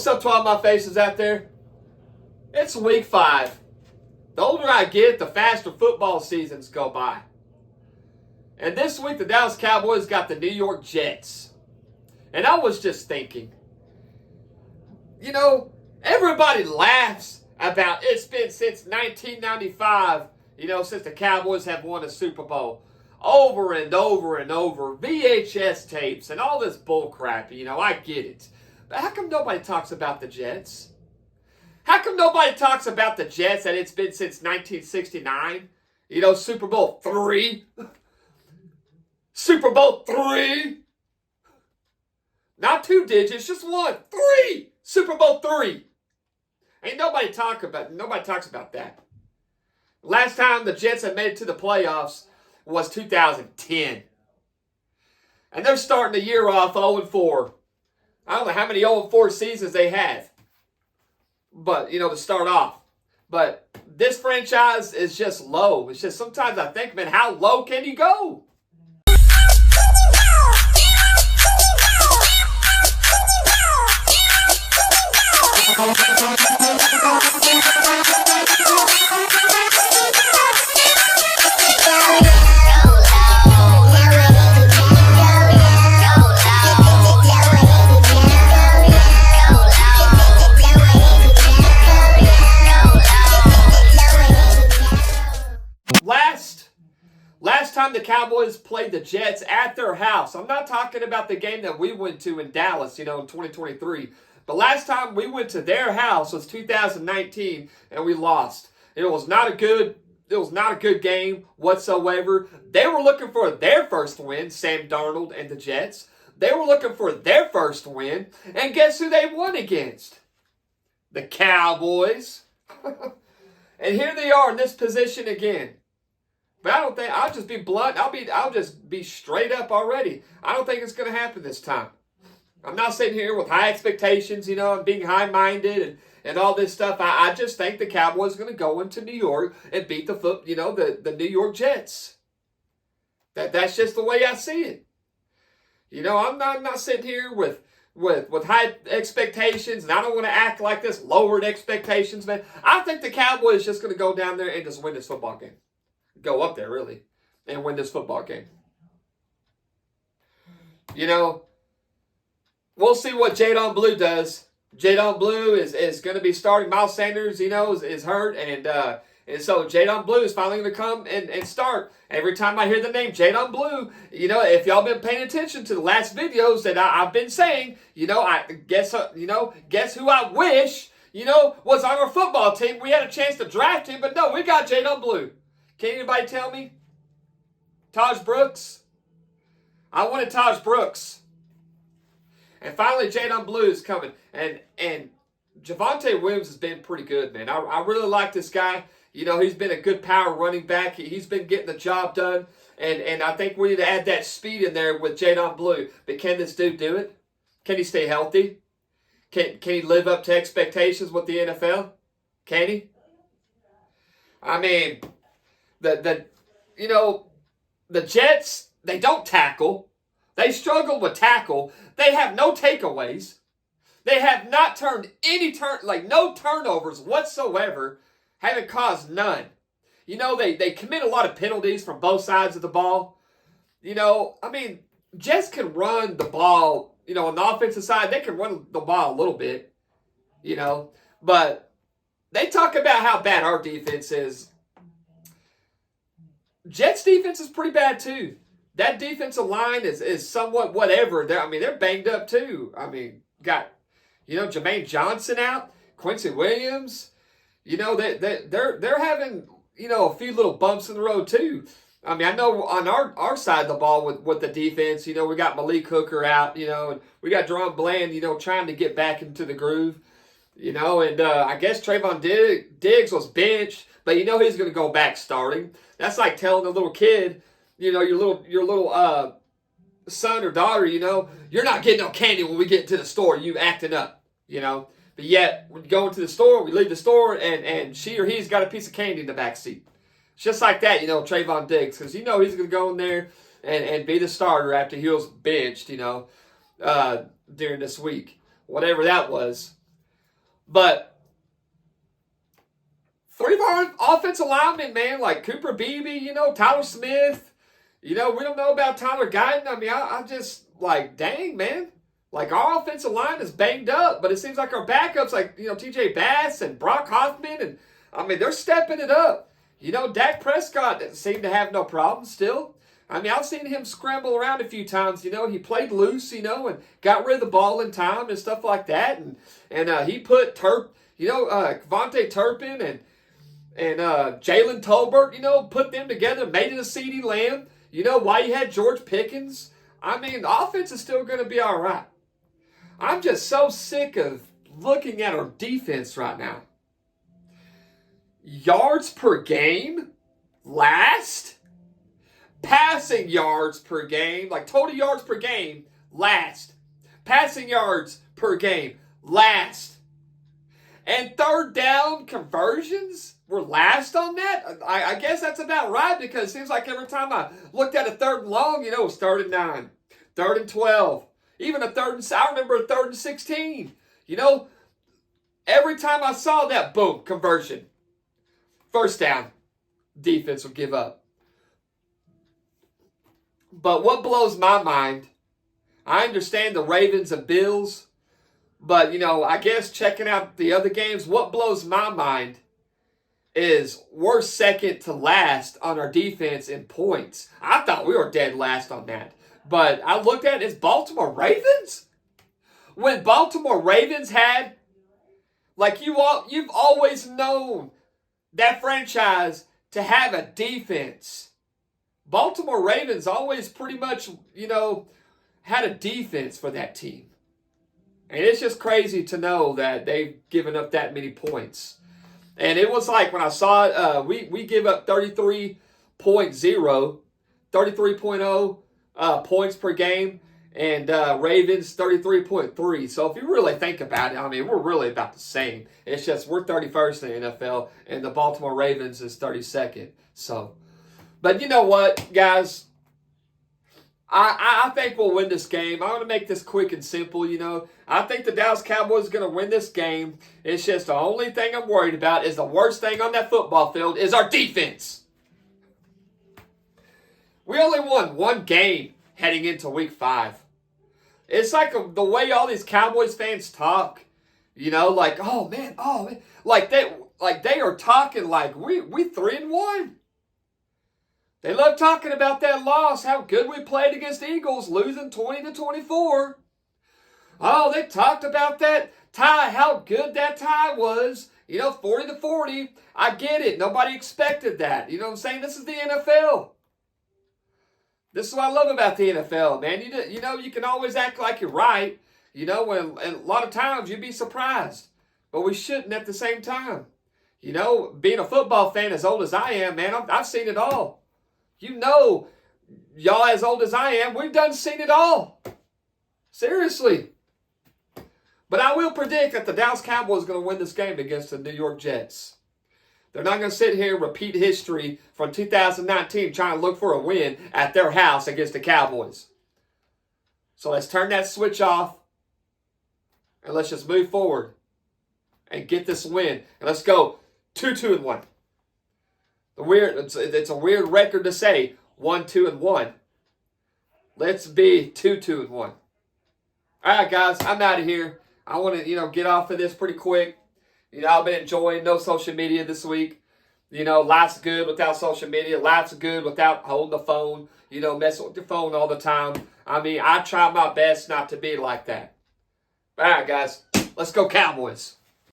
What's up to all my faces out there? It's week 5. The older I get, the faster football seasons go by. And this week, the Dallas Cowboys got the New York Jets. And I was just thinking, everybody laughs about it's been since 1995, since the Cowboys have won a Super Bowl. Over and over and over. VHS tapes and all this bull crap, I get it. But how come nobody talks about the Jets? How come nobody talks about the Jets that it's been since 1969? Super Bowl III. Super Bowl III. Not 2 digits, just 1. 3. Super Bowl III. Ain't nobody talks about that. Last time the Jets had made it to the playoffs was 2010. And they're starting the year off 0-4. I don't know how many 0-4 seasons they have. But, to start off. But this franchise is just low. It's just sometimes I think, man, how low can you go? Last time the Cowboys played the Jets at their house. I'm not talking about the game that we went to in Dallas, in 2023. But last time we went to their house was 2019, and we lost. It was not a good game whatsoever. They were looking for their first win, Sam Darnold and the Jets. They were looking for their first win, and guess who they won against? The Cowboys. And here they are in this position again. But I don't think, I'll just be blunt. I'll just be straight up already. I don't think it's going to happen this time. I'm not sitting here with high expectations, and being high-minded and all this stuff. I just think the Cowboys are going to go into New York and beat the New York Jets. That's just the way I see it. I'm not sitting here with high expectations, and I don't want to act like this lowered expectations, man. I think the Cowboys just going to go down there and just win this football game. Go up there, really, and win this football game. We'll see what Jadon Blue does. Jadon Blue is going to be starting. Miles Sanders, is hurt, and so Jadon Blue is finally going to come and start. Every time I hear the name Jadon Blue, if y'all been paying attention to the last videos that I've been saying, guess who I wish, was on our football team. We had a chance to draft him, but no, we got Jadon Blue. Can anybody tell me? Taj Brooks? I wanted Taj Brooks. And finally, Jadon Blue is coming. And Javonte Williams has been pretty good, man. I really like this guy. He's been a good power running back. He's been getting the job done. And I think we need to add that speed in there with Jadon Blue. But can this dude do it? Can he stay healthy? Can he live up to expectations with the NFL? Can he? I mean, the Jets, they don't tackle. They struggle with tackle. They have no takeaways. They have not turned no turnovers whatsoever. Haven't caused none. They commit a lot of penalties from both sides of the ball. Jets can run the ball, on the offensive side, they can run the ball a little bit, but they talk about how bad our defense is. Jets defense is pretty bad too. That defensive line is somewhat whatever. They're banged up too. Got Jermaine Johnson out, Quincy Williams. They're having a few little bumps in the road too. I know on our side of the ball with the defense, we got Malik Hooker out, and we got Deron Bland, trying to get back into the groove, and I guess Trayvon Diggs was benched, but he's going to go back starting. That's like telling a little kid, your little son or daughter, you're not getting no candy when we get to the store, you acting up, But yet, when you go into the store, we leave the store, and she or he's got a piece of candy in the back seat. It's just like that, Trayvon Diggs, because he's going to go in there and be the starter after he was benched, during this week. Whatever that was. But 3 of our offensive linemen, man, like Cooper Beebe, Tyler Smith, we don't know about Tyler Guyton. I mean, I'm just like, dang, man. Like, our offensive line is banged up, but it seems like our backups, like, TJ Bass and Brock Hoffman, and, I mean, they're stepping it up. Dak Prescott seemed to have no problem still. I mean, I've seen him scramble around a few times. He played loose, and got rid of the ball in time and stuff like that. And he put Vontae Turpin and Jalen Tolbert, put them together, made it a CeeDee Lamb. Why you had George Pickens. I mean, the offense is still going to be all right. I'm just so sick of looking at our defense right now. Yards per game, last. Passing yards per game, like total yards per game, last. Passing yards per game, last. And third down conversions, we're last on that. I guess that's about right, because it seems like every time I looked at a 3rd and long, it was 3rd and 9, 3rd and 12, even I remember a 3rd and 16. Every time I saw that, boom, conversion. First down, defense will give up. But what blows my mind, I understand the Ravens and Bills, but, I guess checking out the other games, what blows my mind is we're second to last on our defense in points. I thought we were dead last on that. But I looked at it as Baltimore Ravens. When Baltimore Ravens had, like you've always known that franchise to have a defense. Baltimore Ravens always pretty much, had a defense for that team. And it's just crazy to know that they've given up that many points. And it was like when I saw it, we give up 33.0 points per game, and Ravens 33.3. So if you really think about it, I mean, we're really about the same. It's just we're 31st in the NFL, and the Baltimore Ravens is 32nd. So, but you know what, guys? I think we'll win this game. I want to make this quick and simple, I think the Dallas Cowboys are going to win this game. It's just the only thing I'm worried about is the worst thing on that football field is our defense. We only won 1 game heading into week 5. It's like the way all these Cowboys fans talk, like, oh man, like they are talking like we 3-1. They love talking about that loss, how good we played against Eagles, losing 20-24. Oh, they talked about that tie, how good that tie was, 40-40. I get it. Nobody expected that. You know what I'm saying? This is the NFL. This is what I love about the NFL, man. You can always act like you're right, and a lot of times you'd be surprised. But we shouldn't at the same time. Being a football fan as old as I am, man, I've seen it all. Y'all as old as I am, we've seen it all. Seriously. But I will predict that the Dallas Cowboys are going to win this game against the New York Jets. They're not going to sit here and repeat history from 2019 trying to look for a win at their house against the Cowboys. So let's turn that switch off and let's just move forward and get this win. And let's go 2-2-1. It's a weird record to say 1-2-1. Let's be 2-2-1. All right, guys, I'm out of here. I want to, get off of this pretty quick. I've been enjoying no social media this week. Life's good without social media. Life's good without holding the phone, messing with your phone all the time. I mean, I try my best not to be like that. All right, guys, let's go Cowboys.